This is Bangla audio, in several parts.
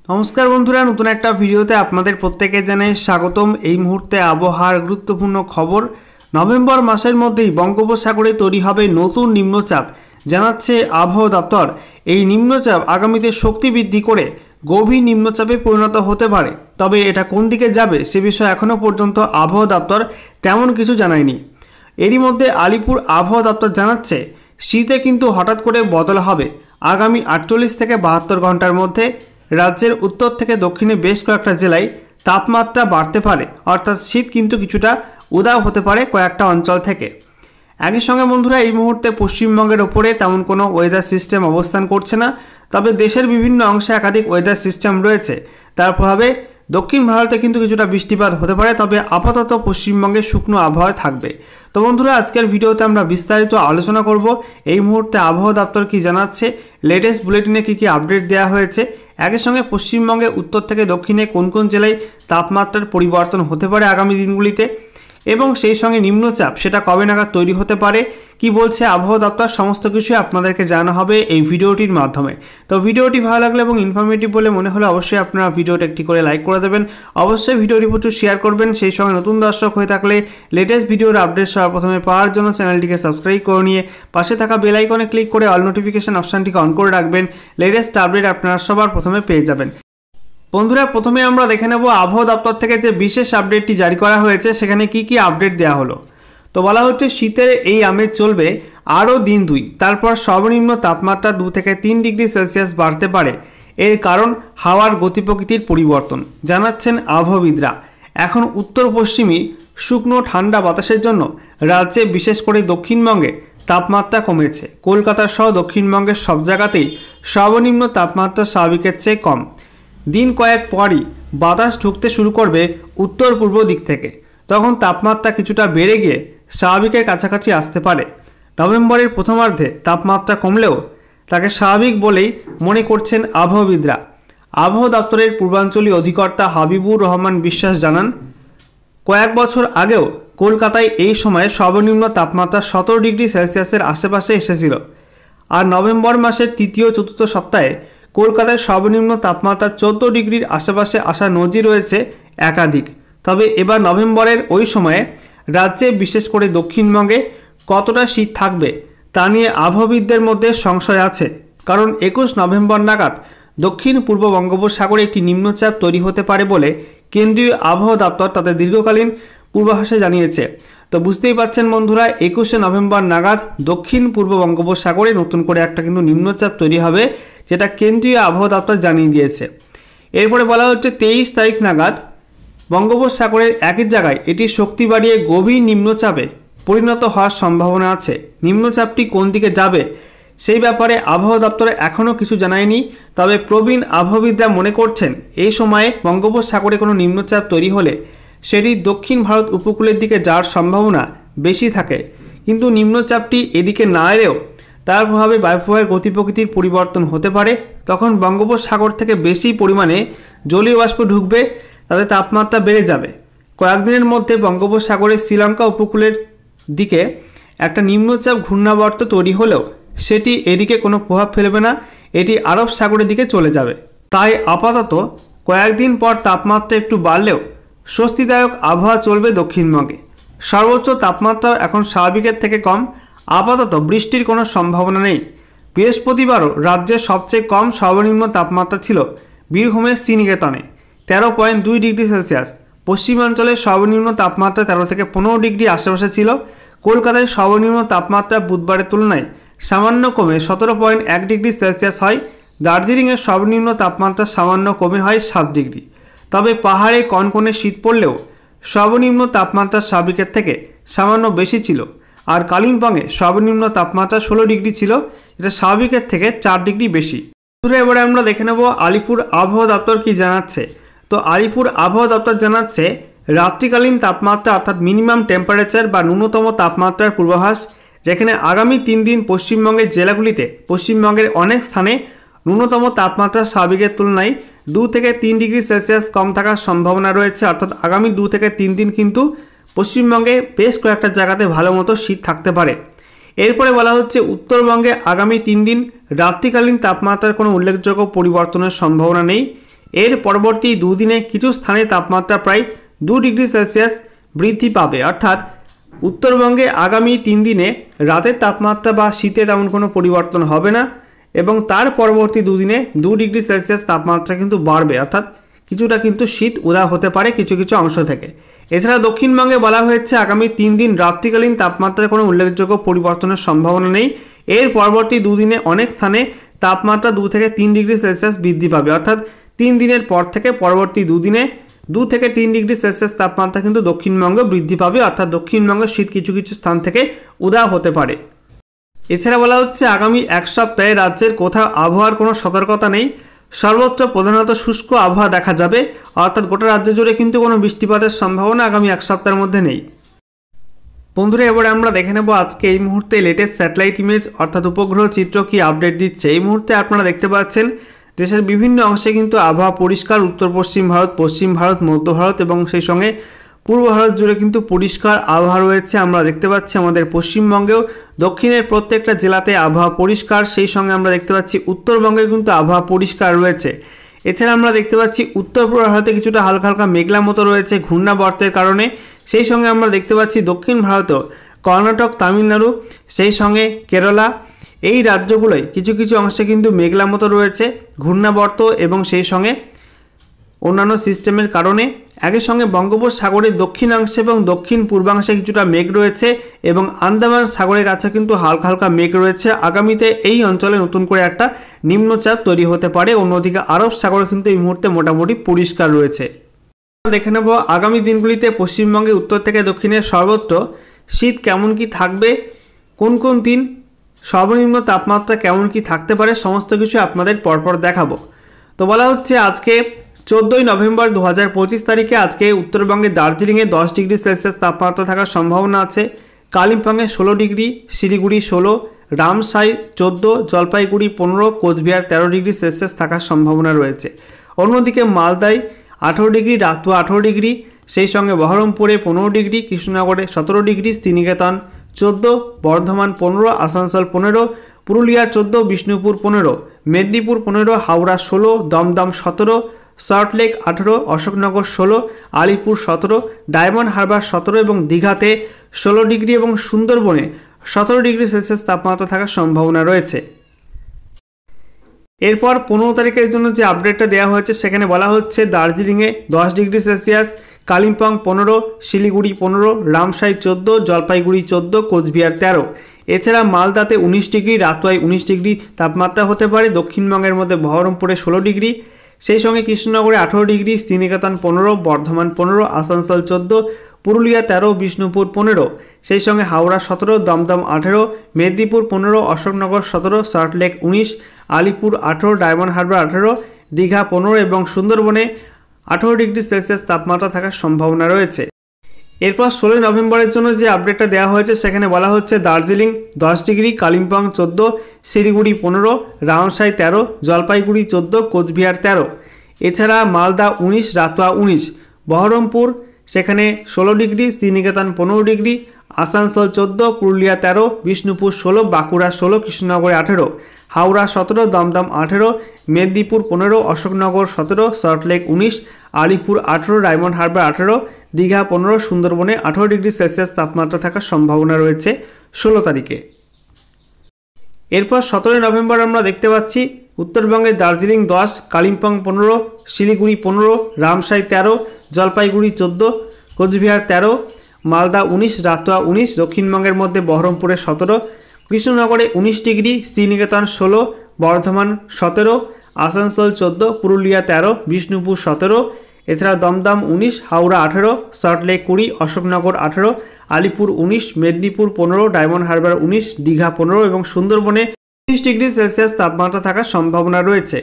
नमस्कार बंधुरा नतून एक भिडियोते आपनादेर प्रत्येके जानाई स्वागतम। এই মুহূর্তে আবহাওয়ার গুরুত্বপূর্ণ খবর। নভেম্বর মাসের মধ্যেই বঙ্গোপসাগরে তৈরি হবে নতুন নিম্নচাপ জানাচ্ছে আবহাওয়া দপ্তর। এই নিম্নচাপ আগামীতে শক্তি বৃদ্ধি করে গভীর নিম্নচাপে পরিণত হতে পারে, তবে এটা কোন দিকে যাবে সে বিষয়ে এখনো পর্যন্ত আবহাওয়া দপ্তর তেমন কিছু জানায়নি। এরই মধ্যে আলিপুর আবহাওয়া দপ্তর জানাচ্ছে শীতে কিন্তু হঠাৎ করে বদল হবে। আগামী 48 থেকে 72 ঘন্টার মধ্যে রাজ্যের উত্তর থেকে দক্ষিণে বেশ কয়েকটা জেলায় তাপমাত্রা বাড়তে পারে, অর্থাৎ শীত কিন্তু কিছুটা উদাও হতে পারে কয়েকটা অঞ্চল থেকে। একই সঙ্গে বন্ধুরা এই মুহূর্তে পশ্চিমবঙ্গের ওপরে তেমন কোনো ওয়েদার সিস্টেম অবস্থান করছে না, তবে দেশের বিভিন্ন অংশে একাধিক ওয়েদার সিস্টেম রয়েছে। তার প্রভাবে দক্ষিণ ভারতে কিন্তু কিছুটা বৃষ্টিপাত হতে পারে, তবে আপাতত পশ্চিমবঙ্গে শুকনো আবহাওয়া থাকবে। তো বন্ধুরা আজকের ভিডিওতে আমরা বিস্তারিত আলোচনা করব এই মুহূর্তে আবহাওয়া দপ্তর কি জানাচ্ছে, লেটেস্ট বুলেটিনে কী কী আপডেট দেওয়া হয়েছে, একই সঙ্গে পশ্চিমবঙ্গে উত্তর থেকে দক্ষিণে কোন কোন জেলায় তাপমাত্রার পরিবর্তন হতে পারে আগামী দিনগুলিতে, এবং সেই সঙ্গে নিম্নচাপ সেটা কবে নাগাদ তৈরি হতে পারে, কি বলছে আবহাওয়া দপ্তর, সমস্ত কিছুই আপনাদেরকে জানানো হবে এই ভিডিওটির মাধ্যমে। তো ভিডিওটি ভালো লাগলে এবং ইনফরমেটিভ বলে মনে হলে অবশ্যই আপনারা ভিডিওটা একটি করে লাইক করে দেবেন, অবশ্যই ভিডিওটি প্রচুর শেয়ার করবেন। সেই সঙ্গে নতুন দর্শক হয়ে থাকলে লেটেস্ট ভিডিওর আপডেট সবার প্রথমে পাওয়ার জন্য চ্যানেলটিকে সাবস্ক্রাইব করে নিয়ে পাশে থাকা বেল আইকনে ক্লিক করে অল নোটিফিকেশন অপশানটিকে অন করে রাখবেন। লেটেস্ট আপডেট আপনারা সবার প্রথমে পেয়ে যাবেন। বন্ধুরা প্রথমে আমরা দেখে নেব আবহাওয়া দপ্তর থেকে যে বিশেষ আপডেটটি জারি করা হয়েছে সেখানে কি কি আপডেট দেওয়া হলো। তো বলা হচ্ছে শীতের এই আমেজ চলবে আরও দিন 2, তারপর সর্বনিম্ন তাপমাত্রা 2 থেকে 3 ডিগ্রি সেলসিয়াস বাড়তে পারে। এর কারণ হাওয়ার গতিপ্রকৃতির পরিবর্তন জানাচ্ছেন আবহাওয়াবিদরা। এখন উত্তর পশ্চিমী শুকনো ঠান্ডা বাতাসের জন্য রাজ্যে বিশেষ করে দক্ষিণবঙ্গে তাপমাত্রা কমেছে। কলকাতা সহ দক্ষিণবঙ্গের সব জায়গাতেই সর্বনিম্ন তাপমাত্রা স্বাভাবিকের চেয়ে কম। দিন কয়েক পরই বাতাস ঢুকতে শুরু করবে উত্তর পূর্ব দিক থেকে, তখন তাপমাত্রা কিছুটা বেড়ে গিয়ে স্বাভাবিকের কাছাকাছি আসতে পারে। নভেম্বরের প্রথমার্ধে তাপমাত্রা কমলেও তাকে স্বাভাবিক বলেই মনে করছেন আবহাওয়াবিদরা। আবহাওয়া দপ্তরের পূর্বাঞ্চলীয় অধিকর্তা হাবিবুর রহমান বিশ্বাস জানান, কয়েক বছর আগেও কলকাতায় এই সময়ে সর্বনিম্ন তাপমাত্রা 17 ডিগ্রি সেলসিয়াসের আশেপাশে এসেছিল, আর নভেম্বর মাসের তৃতীয় চতুর্থ সপ্তাহে কলকাতায় সর্বনিম্ন তাপমাত্রা 14 ডিগ্রির আশেপাশে আসা নজির রয়েছে একাধিক। তবে এবার নভেম্বরের ওই সময়ে রাজ্যে বিশেষ করে দক্ষিণবঙ্গে কতটা শীত থাকবে তা নিয়ে আবহাওয়াবিদদের মধ্যে সংশয় আছে, কারণ 21 নভেম্বর নাগাদ দক্ষিণ পূর্ব বঙ্গোপসাগরে একটি নিম্নচাপ তৈরি হতে পারে বলে কেন্দ্রীয় আবহাওয়া দপ্তর তাদের দীর্ঘকালীন পূর্বাভাসে জানিয়েছে। তো বুঝতেই পারছেন বন্ধুরা 21শে নভেম্বর নাগাদ দক্ষিণ পূর্ব বঙ্গোপসাগরে নতুন করে একটা কিন্তু নিম্নচাপ তৈরি হবে, যেটা কেন্দ্রীয় আবহাওয়া দপ্তর জানিয়ে দিয়েছে। এরপরে বলা হচ্ছে 23 তারিখ নাগাদ বঙ্গোপসাগরের একই জায়গায় এটি শক্তি বাড়িয়ে গভীর নিম্নচাপে পরিণত হওয়ার সম্ভাবনা আছে। নিম্নচাপটি কোন দিকে যাবে সেই ব্যাপারে আবহাওয়া দপ্তর এখনও কিছু জানায়নি, তবে প্রবীণ আবহাওয়াবিদরা মনে করছেন এই সময়ে বঙ্গোপসাগরে কোনো নিম্নচাপ তৈরি হলে সেটি দক্ষিণ ভারত উপকূলের দিকে যাওয়ার সম্ভাবনা বেশি থাকে, কিন্তু নিম্নচাপটি এদিকে না এলেও তার প্রভাবে বায়ুপ্রবাহের গতিপ্রকৃতির পরিবর্তন হতে পারে। তখন বঙ্গোপসাগর থেকে বেশি পরিমাণে জলীয় বাষ্প ঢুকবে, তাতে তাপমাত্রা বেড়ে যাবে। কয়েকদিনের মধ্যে বঙ্গোপসাগরের শ্রীলঙ্কা উপকূলের দিকে একটা নিম্নচাপ ঘূর্ণাবর্ত তৈরি হলেও সেটি এদিকে কোনো প্রভাব ফেলবে না, এটি আরব সাগরের দিকে চলে যাবে। তাই আপাতত কয়েকদিন পর তাপমাত্রা একটু বাড়লেও স্বস্তিদায়ক আবহাওয়া চলবে দক্ষিণবঙ্গে। সর্বোচ্চ তাপমাত্রা এখন স্বাভাবিকের থেকে কম, আপাতত বৃষ্টির কোনো সম্ভাবনা নেই। বৃহস্পতিবারও রাজ্যের সবচেয়ে কম সর্বনিম্ন তাপমাত্রা ছিল বীরভূমের শ্রীনিকেতনে 13.2 ডিগ্রি সেলসিয়াস। পশ্চিমাঞ্চলের সর্বনিম্ন তাপমাত্রা 13 থেকে 15 ডিগ্রি আশেপাশে ছিল। কলকাতায় সর্বনিম্ন তাপমাত্রা বুধবারের তুলনায় সামান্য কমে 17.1 ডিগ্রি সেলসিয়াস হয়। দার্জিলিংয়ের সর্বনিম্ন তাপমাত্রা সামান্য কমে হয় 7 ডিগ্রি। তবে পাহাড়ে কনকনে শীত পড়লেও সর্বনিম্ন তাপমাত্রা স্বাভাবিকের থেকে সামান্য বেশি ছিল, আর কালিম্পংয়ে সর্বনিম্ন তাপমাত্রা 16 ডিগ্রি ছিল, যেটা স্বাভাবিকের থেকে 4 ডিগ্রি বেশি। এবারে আমরা দেখে নেব আলিপুর আবহাওয়া দপ্তর কি জানাচ্ছে। তো আলিপুর আবহাওয়া দপ্তর জানাচ্ছে রাত্রিকালীন তাপমাত্রা অর্থাৎ মিনিমাম টেম্পারেচার বা ন্যূনতম তাপমাত্রার পূর্বাভাস, যেখানে আগামী 3 দিন পশ্চিমবঙ্গের জেলাগুলিতে পশ্চিমবঙ্গের অনেক স্থানে ন্যূনতম তাপমাত্রা স্বাভাবিকের তুলনায় 2 থেকে 3 ডিগ্রি সেলসিয়াস কম থাকার সম্ভাবনা রয়েছে। অর্থাৎ আগামী 2 থেকে 3 দিন কিন্তু পশ্চিমবঙ্গে বেশ কয়েকটা জায়গাতে ভালো মতো শীত থাকতে পারে। এরপরে বলা হচ্ছে উত্তরবঙ্গে আগামী 3 দিন রাত্রিকালীন তাপমাত্রার কোনো উল্লেখযোগ্য পরিবর্তনের সম্ভাবনা নেই। এর পরবর্তী দুদিনে কিছু স্থানে তাপমাত্রা প্রায় 2 ডিগ্রি সেলসিয়াস বৃদ্ধি পাবে। অর্থাৎ উত্তরবঙ্গে আগামী 3 দিনে রাতের তাপমাত্রা বা শীতে তেমন কোনো পরিবর্তন হবে না এবং তার পরবর্তী দুদিনে 2 ডিগ্রি সেলসিয়াস তাপমাত্রা কিন্তু বাড়বে। অর্থাৎ কিছুটা কিন্তু শীত উদয় হতে পারে কিছু কিছু অংশ থেকে। এছাড়া দক্ষিণবঙ্গে বলা হয়েছে আগামী 3 দিন রাত্রিকালীন তাপমাত্রায় কোনো উল্লেখযোগ্য পরিবর্তনের সম্ভাবনা নেই। এর পরবর্তী দুদিনে অনেক স্থানে তাপমাত্রা 2 থেকে 3 ডিগ্রি সেলসিয়াস বৃদ্ধি পাবে। অর্থাৎ 3 দিনের পর থেকে পরবর্তী দুদিনে 2 থেকে 3 ডিগ্রি সেলসিয়াস তাপমাত্রা কিন্তু দক্ষিণবঙ্গে বৃদ্ধি পাবে। অর্থাৎ দক্ষিণবঙ্গে শীত কিছু কিছু স্থান থেকে উদয় হতে পারে। এছাড়া বলা হচ্ছে আগামী এক সপ্তাহে রাজ্যের কোথাও আবহাওয়ার কোনো সতর্কতা নেই। সর্বত্র প্রধানত শুষ্ক আবহাওয়া দেখা যাবে। অর্থাৎ গোটা রাজ্য জুড়ে কিন্তু কোনো বৃষ্টিপাতের সম্ভাবনা আগামী এক সপ্তাহের মধ্যে নেই। বন্ধুরা, এবারে আমরা দেখে নেব আজকে এই মুহূর্তে লেটেস্ট স্যাটেলাইট ইমেজ অর্থাৎ উপগ্রহ চিত্র কি আপডেট দিচ্ছে। এই মুহূর্তে আপনারা দেখতে পাচ্ছেন দেশের বিভিন্ন অংশে কিন্তু আবহাওয়া পরিষ্কার। উত্তর পশ্চিম ভারত, পশ্চিম ভারত, মধ্য ভারত এবং সেই সঙ্গে পূর্ব ভারত জুড়ে কিন্তু পরিষ্কার আবহাওয়া রয়েছে। আমরা দেখতে পাচ্ছি আমাদের পশ্চিমবঙ্গেও দক্ষিণের প্রত্যেকটা জেলাতে আবহাওয়া পরিষ্কার। সেই সঙ্গে আমরা দেখতে পাচ্ছি উত্তরবঙ্গে কিন্তু আবহাওয়া পরিষ্কার রয়েছে। এছাড়া আমরা দেখতে পাচ্ছি উত্তর পূর্ব ভারতে কিছুটা হালকা হালকা মেঘলা মতো রয়েছে ঘূর্ণাবর্তের কারণে। সেই সঙ্গে আমরা দেখতে পাচ্ছি দক্ষিণ ভারতেও কর্ণাটক, তামিলনাড়ু, সেই সঙ্গে কেরালা, এই রাজ্যগুলোয় কিছু কিছু অংশে কিন্তু মেঘলা মতো রয়েছে ঘূর্ণাবর্ত এবং সেই সঙ্গে অন্যান্য সিস্টেমের কারণে। একই সঙ্গে বঙ্গোপসাগরের দক্ষিণাংশে এবং দক্ষিণ পূর্বাংশে কিছুটা মেঘ রয়েছে এবং আন্দামান সাগরের কাছে কিন্তু হালকা হালকা মেঘ রয়েছে। আগামীতে এই অঞ্চলে নতুন করে একটা নিম্নচাপ তৈরি হতে পারে। অন্যদিকে আরব সাগর কিন্তু এই মুহূর্তে মোটামুটি পরিষ্কার রয়েছে। দেখে নেব আগামী দিনগুলিতে পশ্চিমবঙ্গে উত্তর থেকে দক্ষিণের সর্বত্র শীত কেমন কি থাকবে, কোন কোন দিন সর্বনিম্ন তাপমাত্রা কেমন কি থাকতে পারে, সমস্ত কিছু আপনাদের পরপর দেখাবো। তো বলা হচ্ছে আজকে 14ই নভেম্বর 2025 তারিখে আজকে উত্তরবঙ্গে দার্জিলিংয়ে 10 ডিগ্রি সেলসিয়াস তাপমাত্রা থাকার সম্ভাবনা আছে। কালিম্পংয়ে 16 degree, Siliguri 16, Ramsai 14, Jalpaiguri 15, Cooch Behar 13 degree Celsius থাকার সম্ভাবনা রয়েছে। অন্যদিকে মালদায় 18 ডিগ্রি, রাতুয়া 18 ডিগ্রি, সেই সঙ্গে বহরমপুরে 15 ডিগ্রি, কৃষ্ণনগরে 17 ডিগ্রি, শ্রীনিকেতন 14, বর্ধমান 15, আসানসোল 15, পুরুলিয়া 14, বিষ্ণুপুর 15, মেদিনীপুর 15, হাওড়া 16, দমদম 17, সল্টলেক 18, অশোকনগর 16, আলিপুর 17, ডায়মন্ড হারবার 17 এবং দীঘাতে 16 ডিগ্রি এবং সুন্দরবনে 17 ডিগ্রি সেলসিয়াস তাপমাত্রা থাকার সম্ভাবনা রয়েছে। এরপর 15 তারিখের জন্য যে আপডেটটা দেওয়া হয়েছে সেখানে বলা হচ্ছে দার্জিলিংয়ে 10 ডিগ্রি সেলসিয়াস, কালিম্পং 15, শিলিগুড়ি 15, রামসাই 14, জলপাইগুড়ি 14, কোচবিহার 13। এছাড়া মালদাতে 19 ডিগ্রি, রাতুয়ায় 19 ডিগ্রি তাপমাত্রা হতে পারে। দক্ষিণবঙ্গের মধ্যে বহরমপুরে 16 ডিগ্রি, সেই সঙ্গে কৃষ্ণনগরে 18 ডিগ্রি, শ্রীনিকেতন 15, বর্ধমান 15, আসানসোল 14, পুরুলিয়া 13, বিষ্ণুপুর 15, সেই সঙ্গে হাওড়া 17, দমদম 18, মেদিনীপুর 15, অশোকনগর 17, সল্টলেক 19, আলিপুর 18, ডায়মন্ড হারবার 18, দীঘা 15 এবং সুন্দরবনে 18 ডিগ্রি সেলসিয়াস তাপমাত্রা থাকার সম্ভাবনা রয়েছে। এরপর 16 নভেম্বরের জন্য যে আপডেটটা দেওয়া হয়েছে সেখানে বলা হচ্ছে দার্জিলিং 10 ডিগ্রি, কালিম্পং 14, শিলিগুড়ি 15, রামসাই 13, জলপাইগুড়ি 14, কোচবিহার 13। এছাড়া মালদা 19, রাতুয়া 19, বহরমপুর সেখানে 16 ডিগ্রি, শ্রীনিকেতন 15 ডিগ্রি, আসানসোল 14, পুরুলিয়া 13, বিষ্ণুপুর 16, বাঁকুড়া 16, কৃষ্ণনগরে 18, হাওড়া 17, দমদম 18, মেদিনীপুর 15, অশোকনগর 17, সল্টলেক 19, আলিপুর 18, ডায়মন্ড হারবার 18, দীঘা 15, সুন্দরবনে 18 ডিগ্রি সেলসিয়াস তাপমাত্রা থাকার সম্ভাবনা রয়েছে 16 তারিখে। এরপর 17 নভেম্বর আমরা দেখতে পাচ্ছি উত্তরবঙ্গের দার্জিলিং 10, কালিম্পং 15, শিলিগুড়ি 15, রামসাই 13, জলপাইগুড়ি 14, কোচবিহার 13, মালদা 19, রাতুয়া 19, দক্ষিণবঙ্গের মধ্যে বহরমপুরে 17, কৃষ্ণনগরে 19 ডিগ্রি, শ্রীনিকেতন 16, বর্ধমান 17, আসানসোল 14, পুরুলিয়া 13, বিষ্ণুপুর 17, এছাড়া দমদম 19, হাওড়া 18, সল্টলেক 20, অশোকনগর 18, আলিপুর 19, মেদিনীপুর 15, ডায়মন্ড হারবার 19, দীঘা 15 এবং সুন্দরবনে 30 ডিগ্রি সেলসিয়াস তাপমাত্রা থাকার সম্ভাবনা রয়েছে।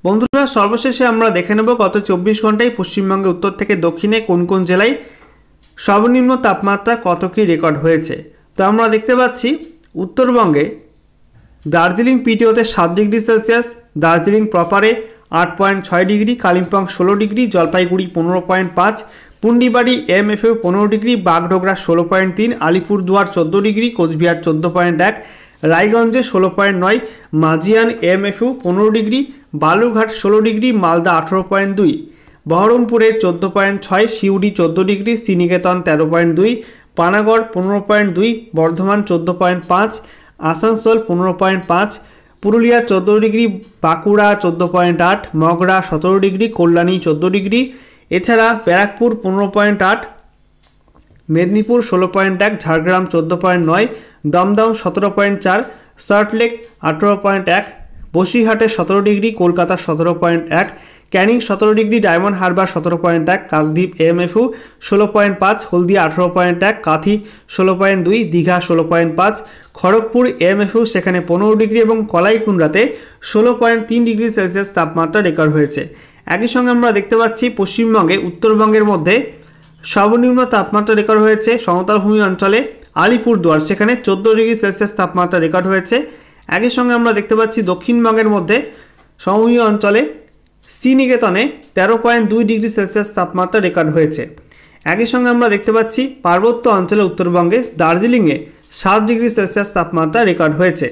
বন্ধুরা, সর্বশেষে আমরা দেখে নেব গত 24 ঘন্টায় পশ্চিমবঙ্গের উত্তর থেকে দক্ষিণে কোন কোন জেলায় সর্বনিম্ন তাপমাত্রা কত কি রেকর্ড হয়েছে। তো আমরা দেখতে পাচ্ছি উত্তরবঙ্গে Darjeeling পিটিওতে 7 degree Celsius, Darjeeling প্রপারে 8.6 degree, Kalimpong 16 degree, Jalpaiguri 15.5, Pundibari MFA 15 degree, Bagdogra 16.3, Alipurduar 14 degree, Cooch Behar 14.1, রায়গঞ্জে 16.9, Majhian MFU 15 degree, Balurghat 16 degree, Malda 18.2, বহরমপুরে 14.6, Suri 14 degree, Sriniketan 13.2, Panagarh 15.2, Bardhaman 14.5, Asansol 15.5, Purulia 14 degree, Bankura 14.8, Mogra 17 degree, Kalyani 14 degree, এছাড়া Barrackpore 15.8, Medinipur 16.1, Jhargram 14.9, Dumdum 17.4, Salt Lake 18.1, বসিরহাটে 17 degree, Kolkata 17.1, Canning 17 degree, diamond Harbour 17.1, Kakdwip এএমএফইউ 16.5, হলদিয়া 18.1, কাঁথি 16.2, দীঘা 16.5, খড়গপুর এএমএফইউ সেখানে 15 ডিগ্রি এবং কলাইকুণ্ডাতে 16.3 ডিগ্রি সেলসিয়াস তাপমাত্রা রেকর্ড হয়েছে। একই সঙ্গে আমরা দেখতে পাচ্ছি পশ্চিমবঙ্গে উত্তরবঙ্গের মধ্যে সর্বনিম্ন তাপমাত্রা রেকর্ড হয়েছে সমতলভূমি অঞ্চলে আলিপুরদুয়ার, সেখানে 14 ডিগ্রি সেলসিয়াস তাপমাত্রা রেকর্ড হয়েছে। একই সঙ্গে আমরা দেখতে পাচ্ছি দক্ষিণবঙ্গের মধ্যে সমভূমি অঞ্চলে শ্রীনিকেতনে 13.2 ডিগ্রি সেলসিয়াস তাপমাত্রা রেকর্ড হয়েছে। একই সঙ্গে আমরা দেখতে পাচ্ছি পার্বত্য অঞ্চলে উত্তরবঙ্গে দার্জিলিংয়ে 7 ডিগ্রি সেলসিয়াস তাপমাত্রা রেকর্ড হয়েছে।